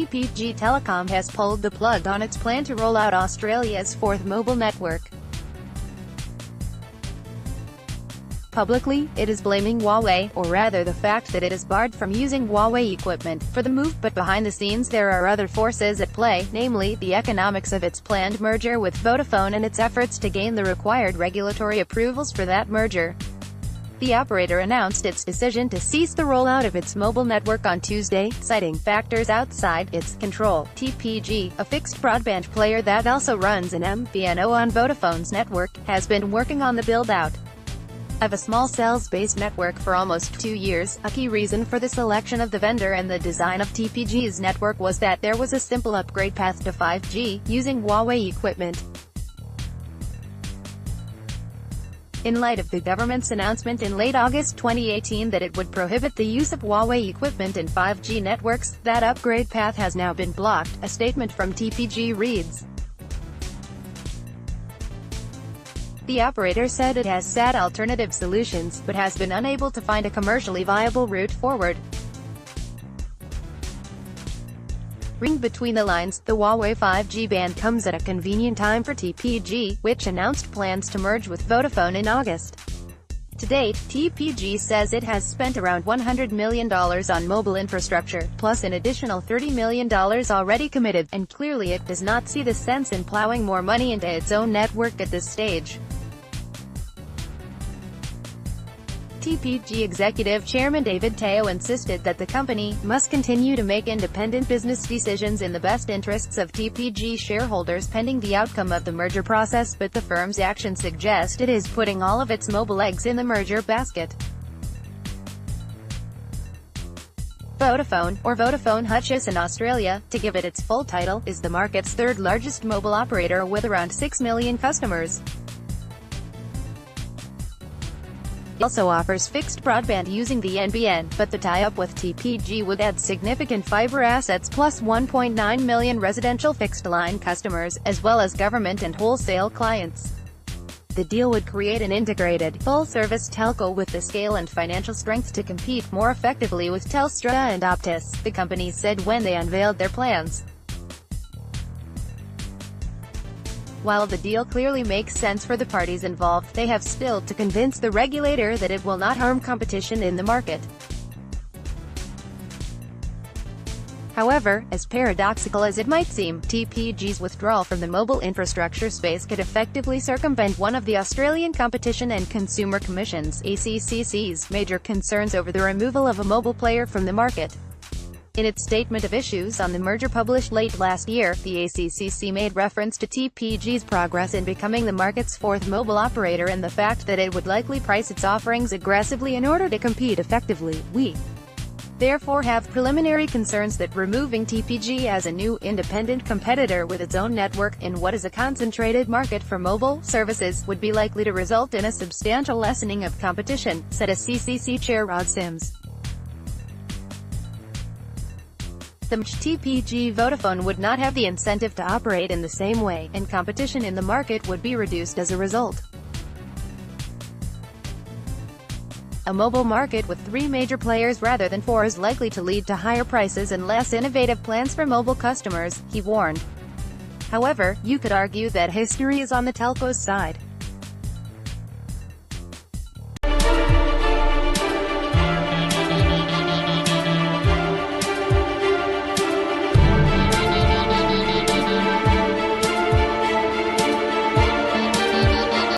TPG Telecom has pulled the plug on its plan to roll out Australia's fourth mobile network. Publicly, it is blaming Huawei, or rather the fact that it is barred from using Huawei equipment, for the move, but behind the scenes there are other forces at play, namely, the economics of its planned merger with Vodafone and its efforts to gain the required regulatory approvals for that merger. The operator announced its decision to cease the rollout of its mobile network on Tuesday, citing factors outside its control. TPG, a fixed broadband player that also runs an MVNO on Vodafone's network, has been working on the build-out of a small cells-based network for almost 2 years. A key reason for the selection of the vendor and the design of TPG's network was that there was a simple upgrade path to 5G, using Huawei equipment. In light of the government's announcement in late August 2018 that it would prohibit the use of Huawei equipment in 5G networks, that upgrade path has now been blocked, a statement from TPG reads. The operator said it has sought alternative solutions, but has been unable to find a commercially viable route forward. Reading between the lines, the Huawei 5G ban comes at a convenient time for TPG, which announced plans to merge with Vodafone in August. To date, TPG says it has spent around $100 million on mobile infrastructure, plus an additional $30 million already committed, and clearly it does not see the sense in plowing more money into its own network at this stage. TPG Executive Chairman David Teo insisted that the company must continue to make independent business decisions in the best interests of TPG shareholders pending the outcome of the merger process, but the firm's actions suggest it is putting all of its mobile eggs in the merger basket. Vodafone, or Vodafone Hutchison Australia, to give it its full title, is the market's third largest mobile operator with around 6 million customers. It also offers fixed broadband using the NBN, but the tie-up with TPG would add significant fibre assets plus 1.9 million residential fixed-line customers, as well as government and wholesale clients. The deal would create an integrated, full-service telco with the scale and financial strength to compete more effectively with Telstra and Optus, the companies said when they unveiled their plans. While the deal clearly makes sense for the parties involved, they have still to convince the regulator that it will not harm competition in the market. However, as paradoxical as it might seem, TPG's withdrawal from the mobile infrastructure space could effectively circumvent one of the Australian Competition and Consumer Commission's (ACCC's) major concerns over the removal of a mobile player from the market. In its statement of issues on the merger published late last year, the ACCC made reference to TPG's progress in becoming the market's fourth mobile operator and the fact that it would likely price its offerings aggressively in order to compete effectively. We therefore have preliminary concerns that removing TPG as a new, independent competitor with its own network, in what is a concentrated market for mobile services, would be likely to result in a substantial lessening of competition, said ACCC Chair Rod Sims. The TPG Vodafone would not have the incentive to operate in the same way, and competition in the market would be reduced as a result. A mobile market with 3 major players rather than 4 is likely to lead to higher prices and less innovative plans for mobile customers, he warned. However, you could argue that history is on the telco's side.